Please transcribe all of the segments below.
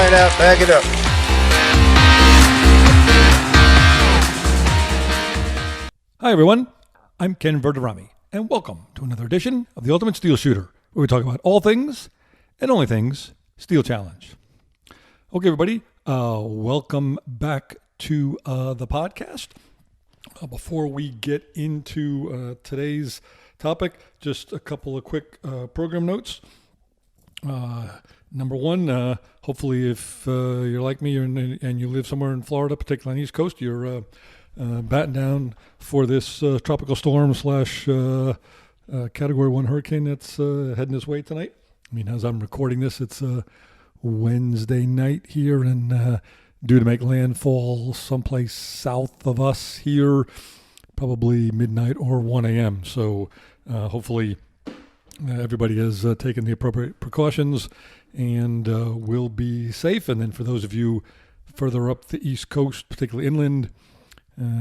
right out, back it up. Hi everyone, I'm Ken Verderami, and welcome to another edition of the Ultimate Steel Shooter, where we talk about all things and only things Steel Challenge. Okay everybody, welcome back to the podcast. Before we get into today's topic, just a couple of quick program notes. Number one, hopefully if you're like me and you live somewhere in Florida, particularly on the East Coast, you're batting down for this tropical storm / Category 1 hurricane that's heading this way tonight. I mean, as I'm recording this, it's Wednesday night here and due to make landfall someplace south of us here, probably midnight or 1 a.m. So hopefully everybody has taken the appropriate precautions and will be safe. And then for those of you further up the East Coast, particularly inland,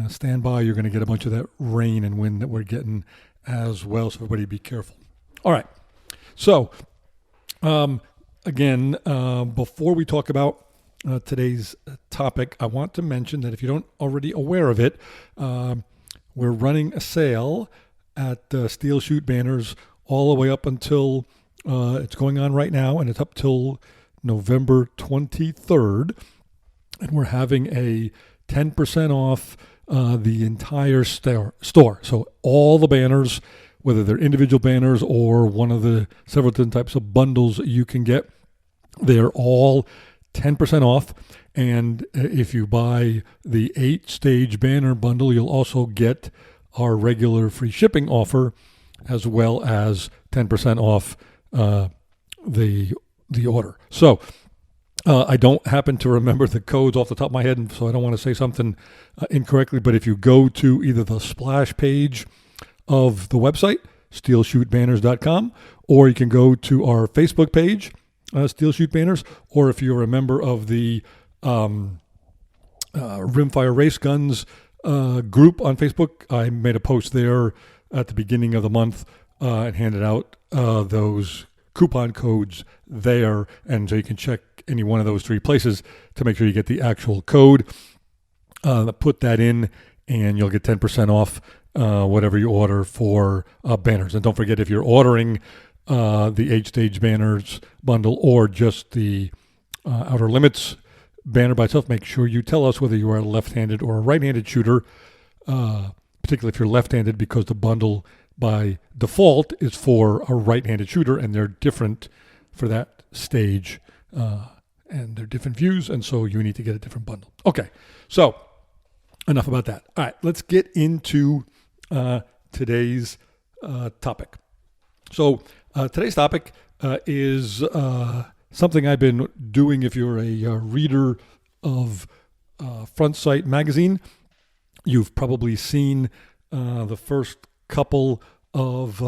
stand by. You're going to get a bunch of that rain and wind that we're getting as well. So everybody be careful. All right. So again, before we talk about today's topic, I want to mention that if you don't already aware of it, we're running a sale at Steel Shoot Banners all the way up until it's going on right now, and it's up till November 23rd. And we're having a 10% off the entire store. So all the banners, whether they're individual banners or one of the several different types of bundles you can get, they're all 10% off. And if you buy the 8-stage banner bundle, you'll also get our regular free shipping offer as well as 10% off the order. So I don't happen to remember the codes off the top of my head, and so I don't want to say something incorrectly, but if you go to either the splash page of the website, steelshootbanners.com, or you can go to our Facebook page, Steel Shoot Banners, or if you're a member of the Rimfire Race Guns group on Facebook, I made a post there at the beginning of the month and handed out those coupon codes there, and so you can check any one of those three places to make sure you get the actual code. Put that in, and you'll get 10% off whatever you order for banners. And don't forget, if you're ordering the 8-stage banners bundle or just the Outer Limits banner by itself, make sure you tell us whether you are a left-handed or a right-handed shooter, particularly if you're left-handed, because the bundle by default is for a right-handed shooter, and they're different for that stage, and they're different views, and so you need to get a different bundle. Okay, so enough about that. All right, let's get into today's topic. So today's topic is something I've been doing. If you're a reader of Front Sight magazine, you've probably seen the first couple of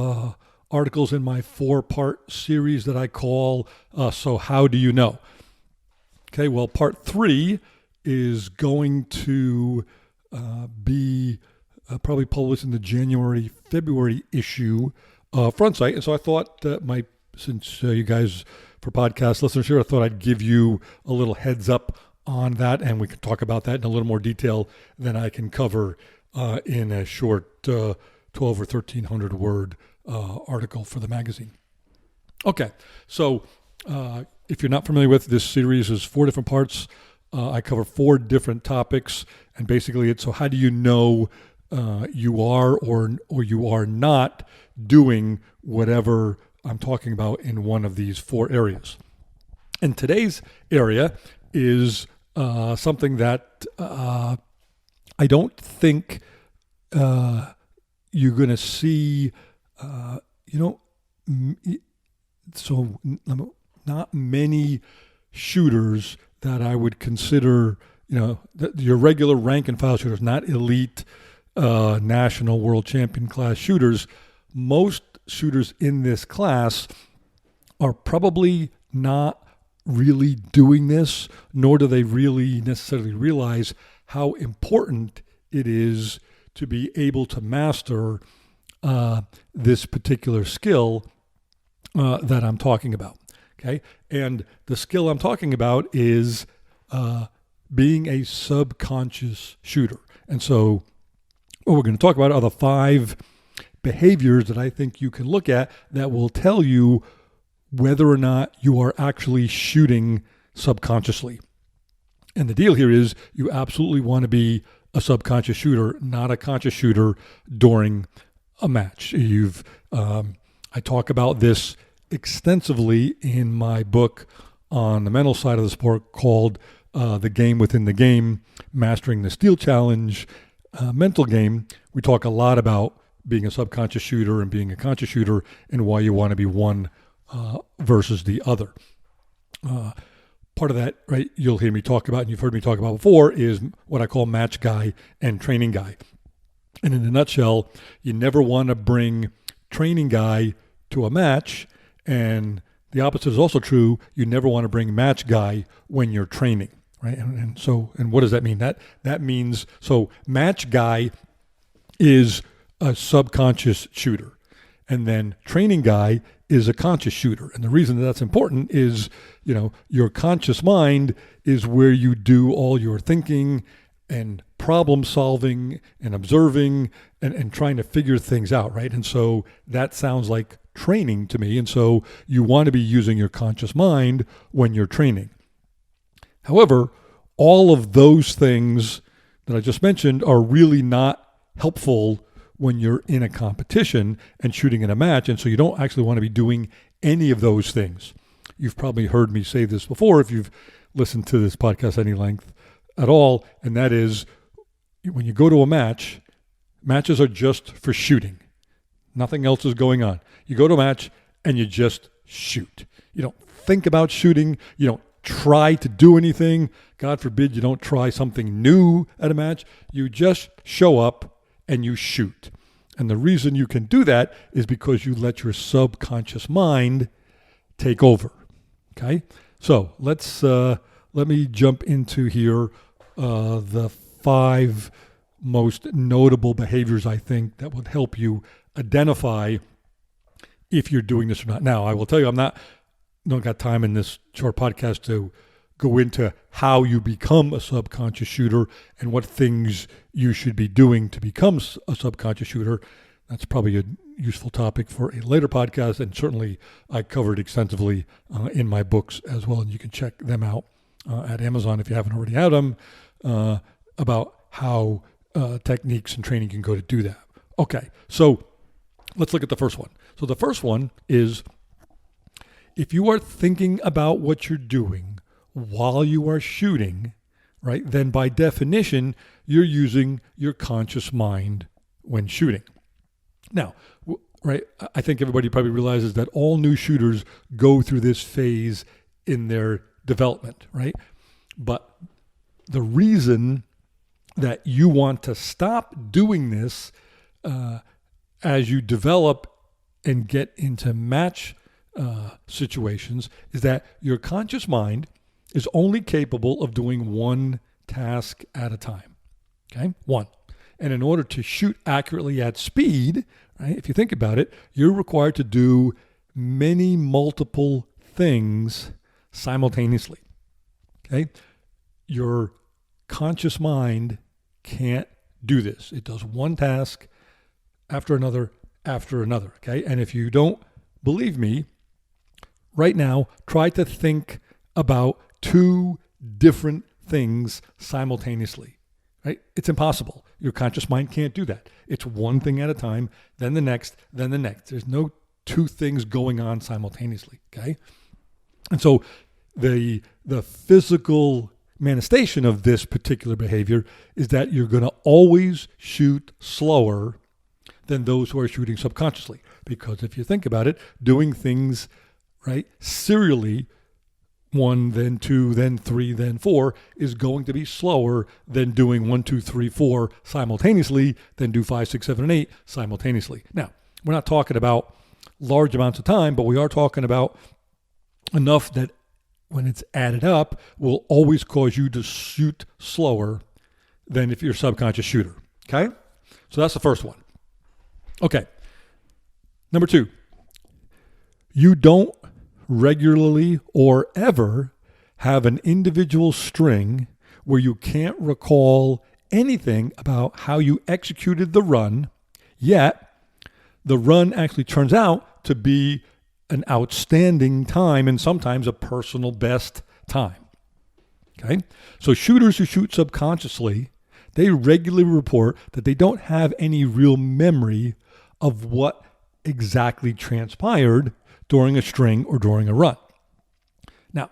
articles in my 4-part series that I call So How Do You Know? Okay, well, part 3 is going to be probably published in the January-February issue of Front Sight. And so I thought that since you guys, for podcast listeners here, I thought I'd give you a little heads up on that, and we can talk about that in a little more detail than I can cover in a short 12 or 1,300 word article for the magazine. Okay, so if you're not familiar with this series, is 4 different parts. I cover 4 different topics, and basically it's so how do you know you are or you are not doing whatever I'm talking about in one of these 4 areas. And today's area is something that I don't think you're going to see, so not many shooters that I would consider, your regular rank and file shooters, not elite national world champion class shooters. Most shooters in this class are probably not really doing this, nor do they really necessarily realize how important it is to be able to master this particular skill that I'm talking about. Okay. And the skill I'm talking about is being a subconscious shooter. And so what we're going to talk about are the 5 behaviors that I think you can look at that will tell you whether or not you are actually shooting subconsciously. And the deal here is you absolutely want to be a subconscious shooter, not a conscious shooter during a match. I talk about this extensively in my book on the mental side of the sport called The Game Within the Game, Mastering the Steel Challenge mental game. We talk a lot about being a subconscious shooter and being a conscious shooter and why you want to be one versus the other. Part of that, right, you'll hear me talk about, and you've heard me talk about before, is what I call match guy and training guy. And in a nutshell, you never want to bring training guy to a match, and the opposite is also true. You never want to bring match guy when you're training, right? And what does that mean? That means, so match guy is a subconscious shooter, and then training guy is a conscious shooter. And the reason that's important is, your conscious mind is where you do all your thinking and problem solving and observing and trying to figure things out, right? And so that sounds like training to me. And so you want to be using your conscious mind when you're training. However, all of those things that I just mentioned are really not helpful when you're in a competition and shooting in a match. And so you don't actually want to be doing any of those things. You've probably heard me say this before if you've listened to this podcast any length at all. And that is, when you go to a match, matches are just for shooting. Nothing else is going on. You go to a match and you just shoot. You don't think about shooting. You don't try to do anything. God forbid you don't try something new at a match. You just show up and you shoot. And the reason you can do that is because you let your subconscious mind take over. Okay? So let me jump into here the 5 most notable behaviors I think that would help you identify if you're doing this or not. Now, I will tell you, don't got time in this short podcast to go into how you become a subconscious shooter and what things you should be doing to become a subconscious shooter. That's probably a useful topic for a later podcast, and certainly I covered extensively in my books as well, and you can check them out at Amazon if you haven't already had them, about how techniques and training can go to do that. Okay, so let's look at the first one. So the first one is, if you are thinking about what you're doing while you are shooting, right, then by definition, you're using your conscious mind when shooting. Now, right, I think everybody probably realizes that all new shooters go through this phase in their development, right? But the reason that you want to stop doing this as you develop and get into match situations is that your conscious mind is only capable of doing one task at a time. Okay? One. And in order to shoot accurately at speed, right, if you think about it, you're required to do many multiple things simultaneously. Okay? Your conscious mind can't do this. It does one task after another, okay? And if you don't believe me, right now, try to think about 2 different things simultaneously, right? It's impossible. Your conscious mind can't do that. It's one thing at a time, then the next, then the next. There's no 2 things going on simultaneously, okay? And so the physical manifestation of this particular behavior is that you're going to always shoot slower than those who are shooting subconsciously. Because if you think about it, doing things, right, serially, 1, then 2, then 3, then 4, is going to be slower than doing 1, 2, 3, 4 simultaneously, then do 5, 6, 7, and 8 simultaneously. Now, we're not talking about large amounts of time, but we are talking about enough that when it's added up, will always cause you to shoot slower than if you're a subconscious shooter. Okay? So that's the first one. Okay. Number 2, you don't regularly or ever have an individual string where you can't recall anything about how you executed the run, yet the run actually turns out to be an outstanding time and sometimes a personal best time. Okay? So shooters who shoot subconsciously, they regularly report that they don't have any real memory of what exactly transpired during a string or during a run. Now,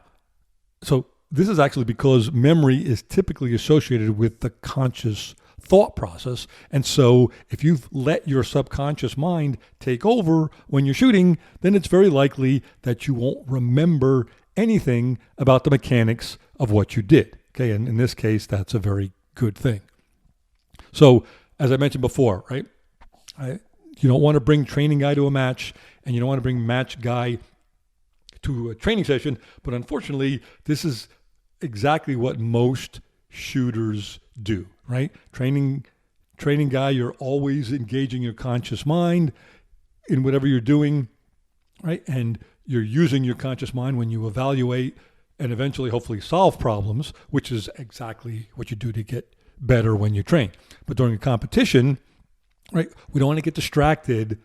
so this is actually because memory is typically associated with the conscious thought process. And so if you've let your subconscious mind take over when you're shooting, then it's very likely that you won't remember anything about the mechanics of what you did. Okay, and in this case, that's a very good thing. So as I mentioned before, right, you don't want to bring training guy to a match, and you don't want to bring match guy to a training session, but unfortunately, this is exactly what most shooters do, right? Training guy, you're always engaging your conscious mind in whatever you're doing, right? And you're using your conscious mind when you evaluate and eventually hopefully solve problems, which is exactly what you do to get better when you train. But during a competition, right, we don't want to get distracted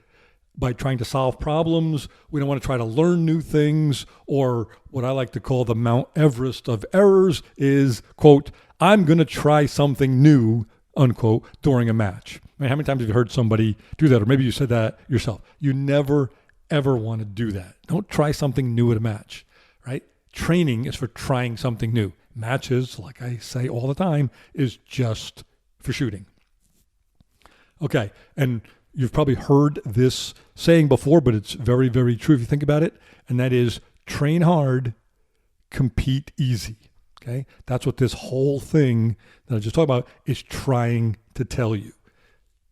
by trying to solve problems. We don't want to try to learn new things, or what I like to call the Mount Everest of errors is, quote, I'm going to try something new, unquote, during a match. I mean, how many times have you heard somebody do that? Or maybe you said that yourself. You never, ever want to do that. Don't try something new at a match, right? Training is for trying something new. Matches, like I say all the time, is just for shooting. Okay, and you've probably heard this saying before, but it's very, very true if you think about it, and that is train hard, compete easy. Okay, that's what this whole thing that I just talked about is trying to tell you.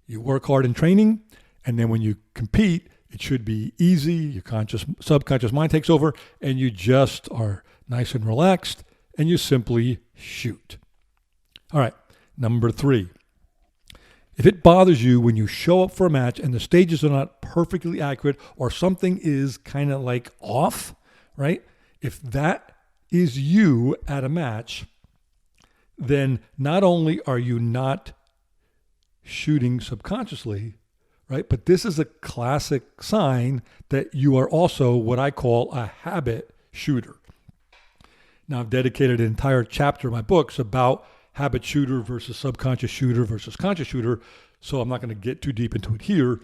You work hard in training, and then when you compete, it should be easy. Your subconscious mind takes over, and you just are nice and relaxed, and you simply shoot. All right, number 3. If it bothers you when you show up for a match and the stages are not perfectly accurate or something is kind of like off, right? If that is you at a match, then not only are you not shooting subconsciously, right? But this is a classic sign that you are also what I call a habit shooter. Now, I've dedicated an entire chapter in my books about habit shooter versus subconscious shooter versus conscious shooter, so I'm not going to get too deep into it here.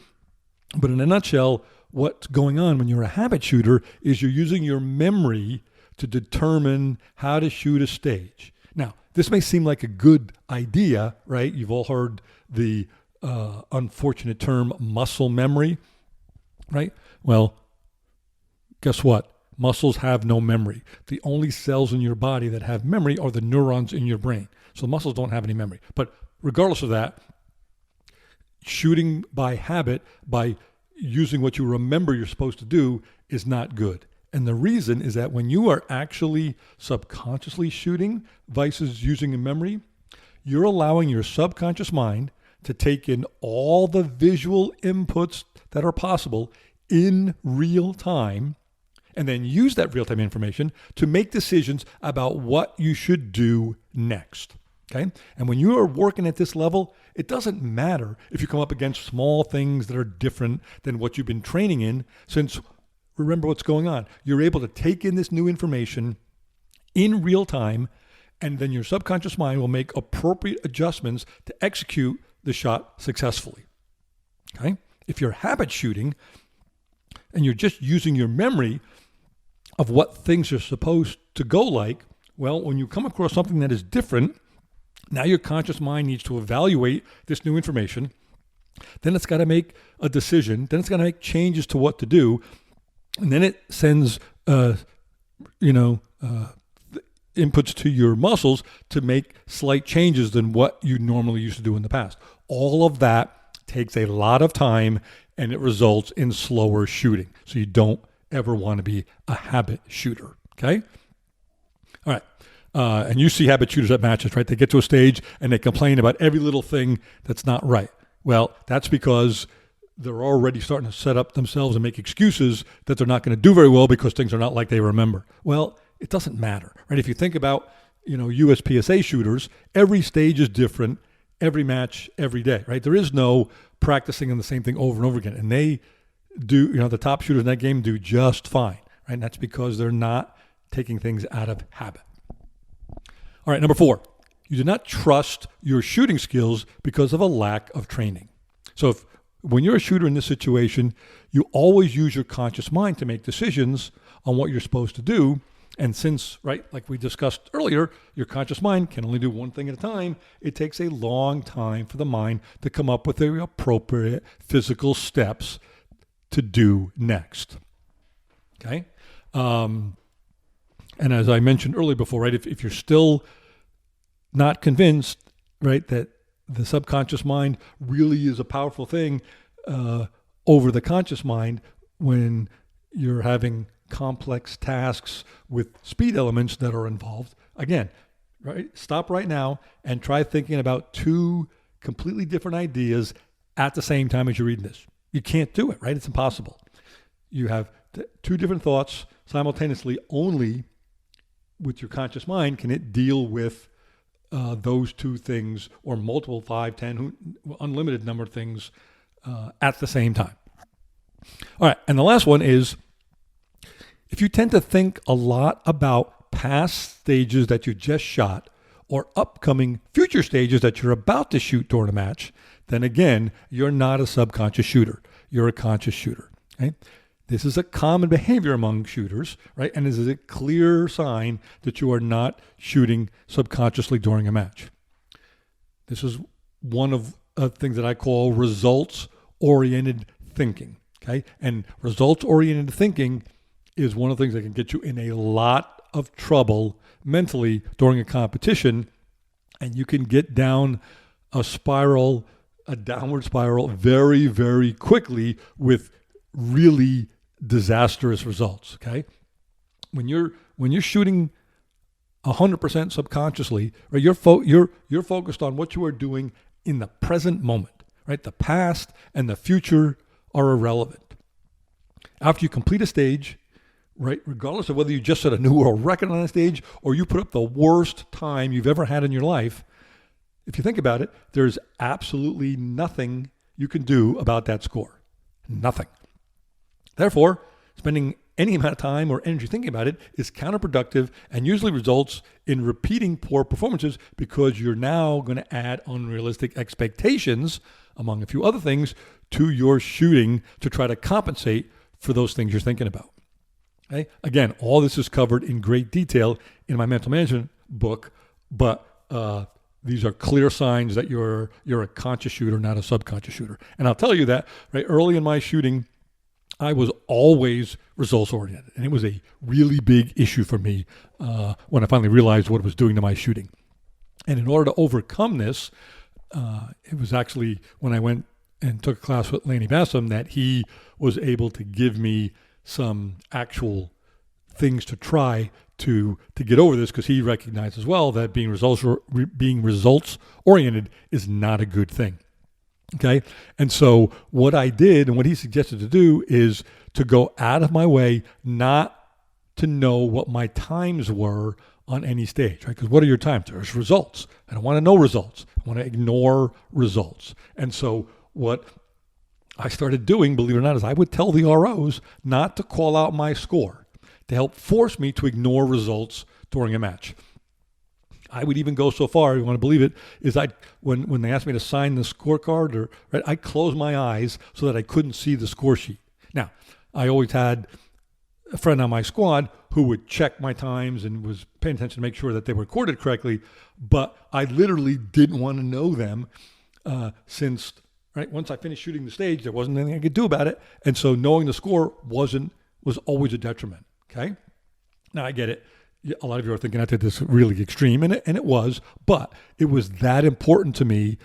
But in a nutshell, what's going on when you're a habit shooter is you're using your memory to determine how to shoot a stage. Now, this may seem like a good idea, right? You've all heard the unfortunate term muscle memory, right? Well, guess what? Muscles have no memory. The only cells in your body that have memory are the neurons in your brain. So muscles don't have any memory. But regardless of that, shooting by habit, by using what you remember you're supposed to do, is not good. And the reason is that when you are actually subconsciously shooting versus using a memory, you're allowing your subconscious mind to take in all the visual inputs that are possible in real time, and then use that real-time information to make decisions about what you should do next. Okay? And when you are working at this level, it doesn't matter if you come up against small things that are different than what you've been training in, since remember what's going on. You're able to take in this new information in real time, and then your subconscious mind will make appropriate adjustments to execute the shot successfully. Okay? If you're habit shooting and you're just using your memory of what things are supposed to go like, well, when you come across something that is different, now your conscious mind needs to evaluate this new information. Then it's got to make a decision. Then it's got to make changes to what to do. And then it sends, inputs to your muscles to make slight changes than what you normally used to do in the past. All of that takes a lot of time, and it results in slower shooting. So you don't ever want to be a habit shooter, okay? All right. And you see habit shooters at matches, right? They get to a stage and they complain about every little thing that's not right. Well, that's because they're already starting to set up themselves and make excuses that they're not going to do very well because things are not like they remember. Well, it doesn't matter, right? If you think about, USPSA shooters, every stage is different, every match, every day, right? There is no practicing on the same thing over and over again. And they do, the top shooters in that game do just fine, right? And that's because they're not taking things out of habit. All right, number 4, you do not trust your shooting skills because of a lack of training. So when you're a shooter in this situation, you always use your conscious mind to make decisions on what you're supposed to do. And since, right, like we discussed earlier, your conscious mind can only do one thing at a time, it takes a long time for the mind to come up with the appropriate physical steps to do next. Okay? And as I mentioned earlier before, right, if you're still not convinced, right, that the subconscious mind really is a powerful thing over the conscious mind when you're having complex tasks with speed elements that are involved. Again, right? Stop right now and try thinking about 2 completely different ideas at the same time as you're reading this. You can't do it, right? It's impossible. You have 2 different thoughts simultaneously. Only with your conscious mind can it deal with those 2 things, or multiple 5, 10, unlimited number of things at the same time. All right, and the last one is, if you tend to think a lot about past stages that you just shot or upcoming future stages that you're about to shoot during a match, then again, you're not a subconscious shooter. You're a conscious shooter. Okay? This is a common behavior among shooters, right? And this is a clear sign that you are not shooting subconsciously during a match. This is one of things that I call results-oriented thinking. Okay? And results-oriented thinking is one of the things that can get you in a lot of trouble mentally during a competition, and you can get down a downward spiral very, very quickly with really disastrous results. Okay, when you're shooting 100% subconsciously, right? You're focused on what you are doing in the present moment, right? The past and the future are irrelevant. After you complete a stage, right, regardless of whether you just set a new world record on a stage or you put up the worst time you've ever had in your life, if you think about it, there's absolutely nothing you can do about that score. Nothing. Therefore, spending any amount of time or energy thinking about it is counterproductive and usually results in repeating poor performances because you're now going to add unrealistic expectations, among a few other things, to your shooting to try to compensate for those things you're thinking about. Okay? Again, all this is covered in great detail in my mental management book, but these are clear signs that you're a conscious shooter, not a subconscious shooter. And I'll tell you that, right, early in my shooting, I was always results-oriented, and it was a really big issue for me when I finally realized what it was doing to my shooting. And in order to overcome this, it was actually when I went and took a class with Lanny Bassam that he was able to give me some actual things to try to get over this, because he recognized as well that being results oriented is not a good thing. Okay, and so what I did and what he suggested to do is to go out of my way not to know what my times were on any stage, right? Because what are your times? There's results. I don't want to know results. I want to ignore results. And so what I started doing, believe it or not, is I would tell the ROs not to call out my score to help force me to ignore results during a match. I would even go so far, if you want to believe it, is when they asked me to sign the scorecard, right, I closed my eyes so that I couldn't see the score sheet. Now, I always had a friend on my squad who would check my times and was paying attention to make sure that they were recorded correctly, but I literally didn't want to know them since, right, once I finished shooting the stage, there wasn't anything I could do about it, and so knowing the score was always a detriment, okay? Now, I get it. A lot of you are thinking I did this really extreme, and it was, but it was that important to me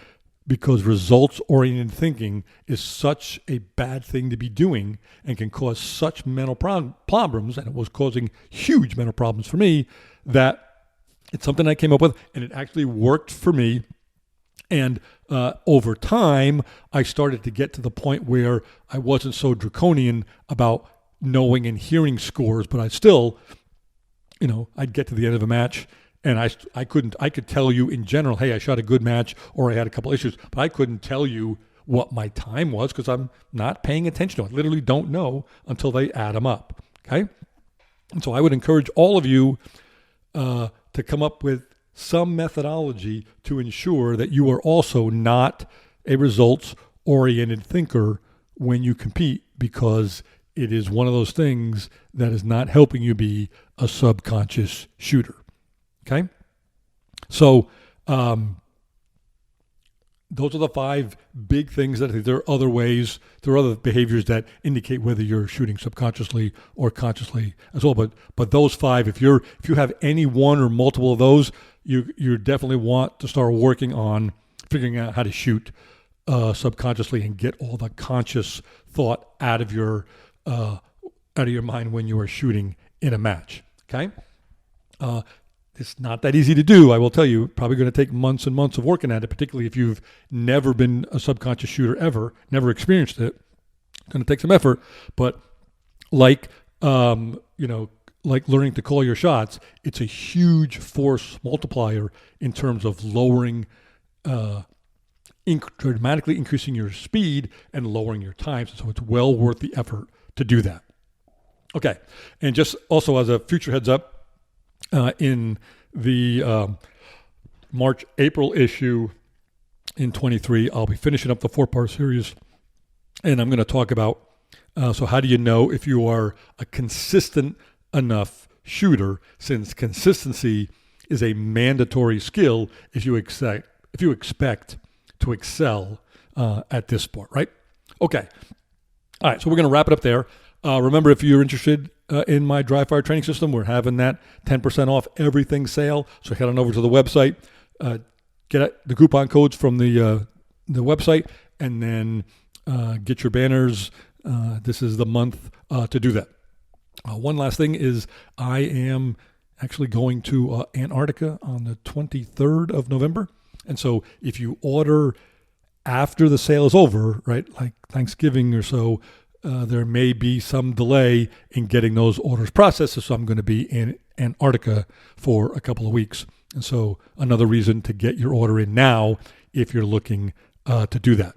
because results-oriented thinking is such a bad thing to be doing and can cause such mental problems, and it was causing huge mental problems for me, that it's something I came up with, and it actually worked for me. And over time, I started to get to the point where I wasn't so draconian about knowing and hearing scores, but I still, I'd get to the end of a match and I could tell you in general, hey, I shot a good match or I had a couple issues, but I couldn't tell you what my time was because I'm not paying attention to it. I literally don't know until they add them up. Okay. And so I would encourage all of you to come up with some methodology to ensure that you are also not a results-oriented thinker when you compete, because it is one of those things that is not helping you be a subconscious shooter. Okay? So those are the 5 big things that I think there are other ways, there are other behaviors that indicate whether you're shooting subconsciously or consciously as well. But those 5, if you have any one or multiple of those, you definitely want to start working on figuring out how to shoot subconsciously and get all the conscious thought out of your mind when you are shooting in a match. Okay. It's not that easy to do, I will tell you. Probably going to take months and months of working at it, particularly if you've never been a subconscious shooter ever, never experienced it. It's going to take some effort, but like learning to call your shots, it's a huge force multiplier in terms of lowering, dramatically increasing your speed and lowering your times. So it's well worth the effort to do that. Okay, and just also as a future heads up, in the March-April issue in 23, I'll be finishing up the 4-part series, and I'm going to talk about, so how do you know if you are a consistent enough shooter, since consistency is a mandatory skill if you expect to excel at this sport, right? Okay. All right, so we're going to wrap it up there. Remember, if you're interested in my dry fire training system, we're having that 10% off everything sale. So head on over to the website, get the coupon codes from the website, and then get your banners. This is the month to do that. One last thing is I am actually going to Antarctica on the 23rd of November. And so if you order after the sale is over, right, like Thanksgiving or so, there may be some delay in getting those orders processed. So I'm going to be in Antarctica for a couple of weeks. And so another reason to get your order in now if you're looking to do that.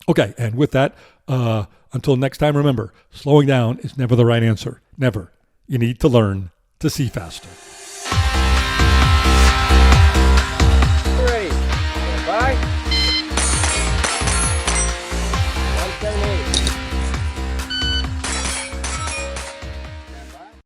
Okay, and with that, until next time, remember, slowing down is never the right answer. Never. You need to learn to see faster.